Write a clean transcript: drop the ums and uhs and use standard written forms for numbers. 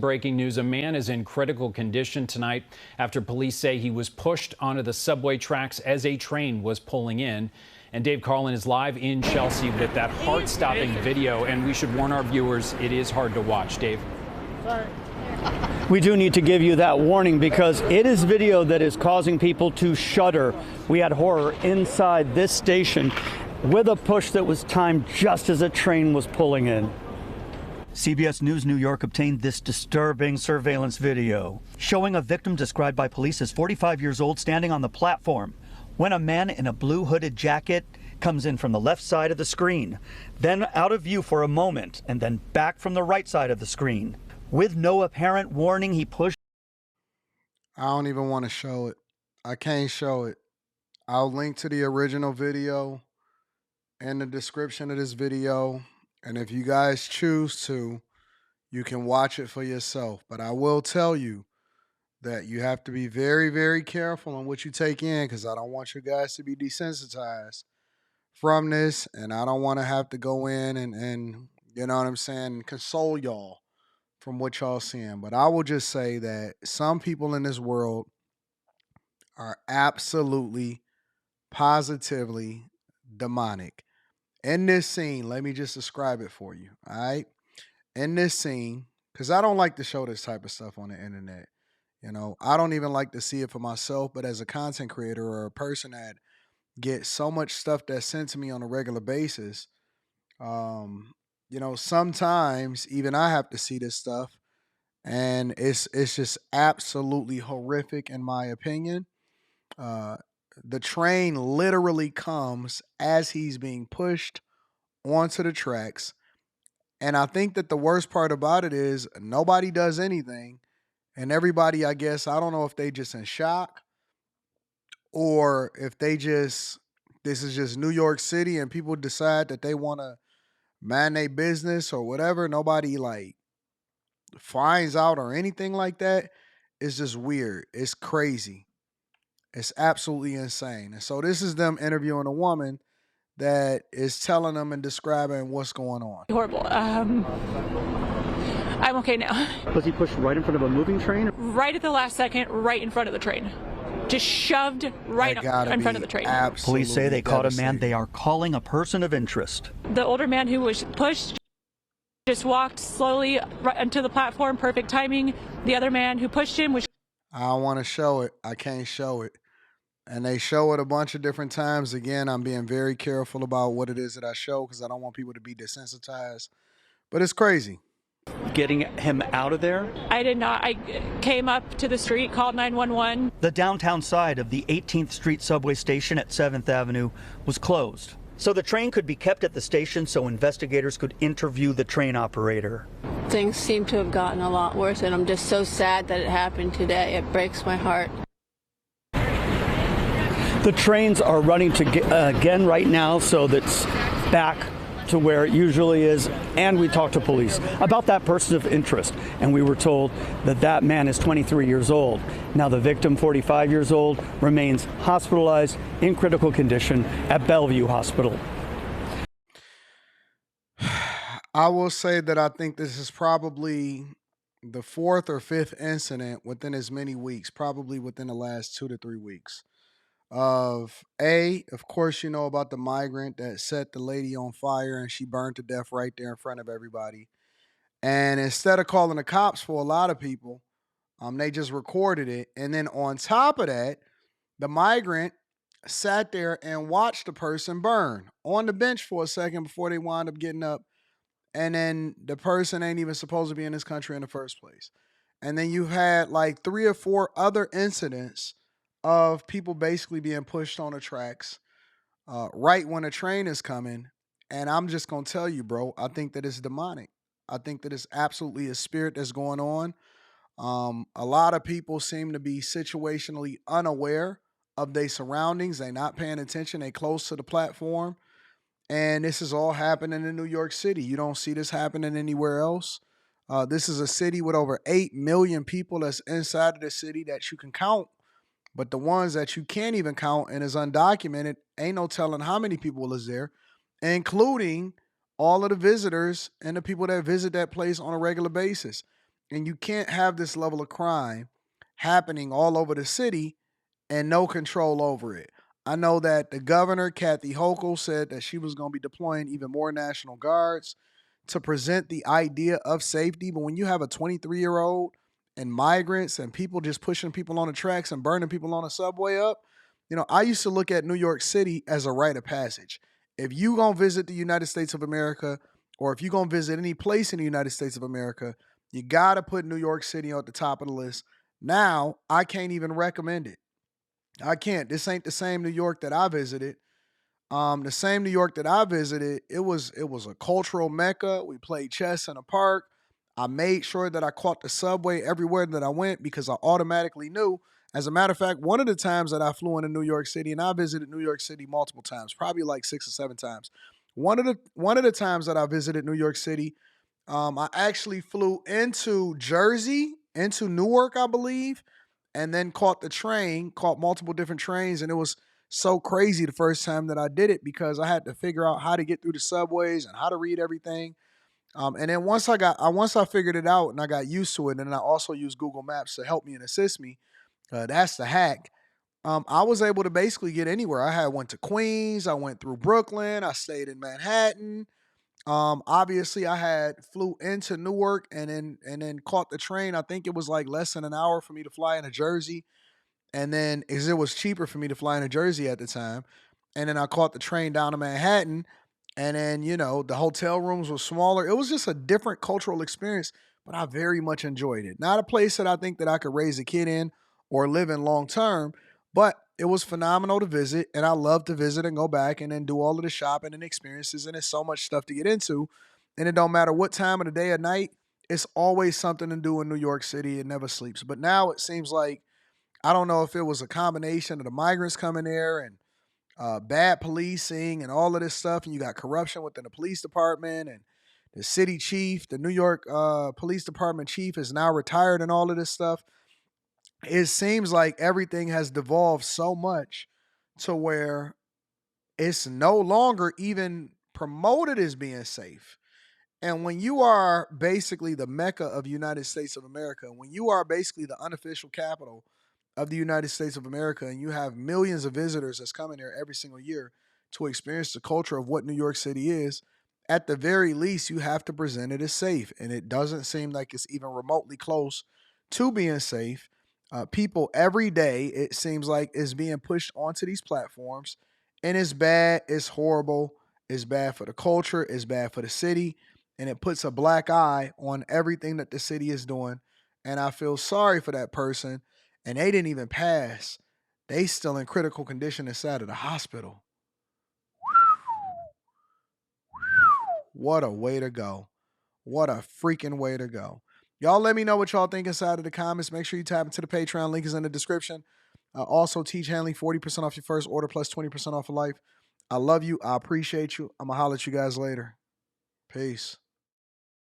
breaking news. A man is in critical condition tonight after police say he was pushed onto the subway tracks as a train was pulling in. And Dave Carlin is live in Chelsea with that heart-stopping video. And we should warn our viewers, it is hard to watch. Dave. Sorry. We do need to give you that warning because it is video that is causing people to shudder. We had horror inside this station with a push that was timed just as a train was pulling in. CBS News New York obtained this disturbing surveillance video showing a victim described by police as 45 years old standing on the platform when a man in a blue hooded jacket comes in from the left side of the screen, then out of view for a moment, and then back from the right side of the screen. With no apparent warning, he pushed. I don't even want to show it. I can't show it. I'll link to the original video in the description of this video. And if you guys choose to, you can watch it for yourself. But I will tell you that you have to be very, very careful on what you take in because I don't want you guys to be desensitized from this. And I don't want to have to go in and you know what I'm saying, console y'all from what y'all seeing. But I will just say that some people in this world are absolutely, positively demonic. In this scene, let me just describe it for you, all right? In this scene, because I don't like to show this type of stuff on the internet. You know, I don't even like to see it for myself, but as a content creator or a person that gets so much stuff that's sent to me on a regular basis, you know, sometimes even I have to see this stuff, and it's just absolutely horrific in my opinion. Uh, the train literally comes as he's being pushed onto the tracks. And I think that the worst part about it is nobody does anything. And everybody, I guess, I don't know if they just in shock or if this is just New York City and people decide that they want to man their business or whatever. Nobody like finds out or anything like that. It's just weird. It's crazy. It's absolutely insane. And so this is them interviewing a woman that is telling them and describing what's going on. Horrible. I'm okay now. Was he pushed right in front of a moving train? Right at the last second, right in front of the train. Just shoved right in front of the train. Police say they caught a man they are calling a person of interest. The older man who was pushed just walked slowly right onto the platform, perfect timing. The other man who pushed him was... I don't want to show it. I can't show it. And they show it a bunch of different times. Again, I'm being very careful about what it is that I show because I don't want people to be desensitized. But it's crazy. Getting him out of there? I did not. I came up to the street, called 911. The downtown side of the 18th Street subway station at 7th Avenue was closed. So the train could be kept at the station so investigators could interview the train operator. Things seem to have gotten a lot worse, and I'm just so sad that it happened today. It breaks my heart. The trains are running again right now, so that's back to where it usually is. And we talked to police about that person of interest, and we were told that that man is 23 years old. Now the victim, 45 years old, remains hospitalized in critical condition at Bellevue Hospital. I will say that I think this is probably the fourth or fifth incident within as many weeks, probably within the last 2 to 3 weeks. Of course, you know about the migrant that set the lady on fire and she burned to death right there in front of everybody. And instead of calling the cops for a lot of people, they just recorded it. And then on top of that, the migrant sat there and watched the person burn on the bench for a second before they wound up getting up. And then the person ain't even supposed to be in this country in the first place. And then you had like 3 or 4 other incidents of people basically being pushed on the tracks right when a train is coming. And I'm just going to tell you, bro, I think that it's demonic. I think that it's absolutely a spirit that's going on. A lot of people seem to be situationally unaware of their surroundings. They're not paying attention. They close to the platform. And this is all happening in New York City. You don't see this happening anywhere else. This is a city with over 8 million people that's inside of the city that you can count. But the ones that you can't even count and is undocumented, ain't no telling how many people is there, including all of the visitors and the people that visit that place on a regular basis. And you can't have this level of crime happening all over the city and no control over it. I know that the governor, Kathy Hochul, said that she was going to be deploying even more National Guards to present the idea of safety. But when you have a 23-year-old and migrants and people just pushing people on the tracks and burning people on the subway up, I used to look at New York City as a rite of passage. If you going to visit the United States of America, or if you going to visit any place in the United States of America, you got to put New York City at the top of the list. Now, I can't even recommend it. I can't. This ain't the same New York that I visited. The same New York that I visited, it was a cultural mecca. We played chess in a park. I made sure that I caught the subway everywhere that I went because I automatically knew. As a matter of fact, one of the times that I flew into New York City, and I visited New York City multiple times, probably like 6 or 7 times. One of the times that I visited New York City, I actually flew into Jersey, into Newark, I believe, and then caught multiple different trains, and it was so crazy the first time that I did it because I had to figure out how to get through the subways and how to read everything. And then once I figured it out and I got used to it, and I also used Google Maps to help me and assist me. That's the hack. I was able to basically get anywhere. Went to Queens, I went through Brooklyn, I stayed in Manhattan. Obviously, I had flew into Newark and then caught the train. I think it was like less than an hour for me to fly into Jersey, and then as it was cheaper for me to fly into Jersey at the time, and then I caught the train down to Manhattan, and then the hotel rooms were smaller. It was just a different cultural experience, but I very much enjoyed it. Not a place that I think that I could raise a kid in or live in long term, but it was phenomenal to visit, and I love to visit and go back and then do all of the shopping and experiences. And there's so much stuff to get into, and it don't matter what time of the day or night. It's always something to do in New York City. It never sleeps. But now it seems like I don't know if it was a combination of the migrants coming there and bad policing and all of this stuff, and you got corruption within the police department and the city chief, the New York police department chief, is now retired and all of this stuff. It seems like everything has devolved so much to where it's no longer even promoted as being safe. And when you are basically the mecca of the United States of America, when you are basically the unofficial capital of the United States of America, and you have millions of visitors that's coming here every single year to experience the culture of what New York City is, at the very least, you have to present it as safe. And it doesn't seem like it's even remotely close to being safe. People every day, it seems like, is being pushed onto these platforms, and it's bad, it's horrible, it's bad for the culture, it's bad for the city, and it puts a black eye on everything that the city is doing. And I feel sorry for that person. And they didn't even pass. They still in critical condition inside of the hospital. What a way to go. What a freaking way to go. Y'all let me know what y'all think inside of the comments. Make sure you tap into the Patreon. Link is in the description. Also, teach handling 40% off your first order plus 20% off of life. I love you. I appreciate you. I'm going to holler at you guys later. Peace.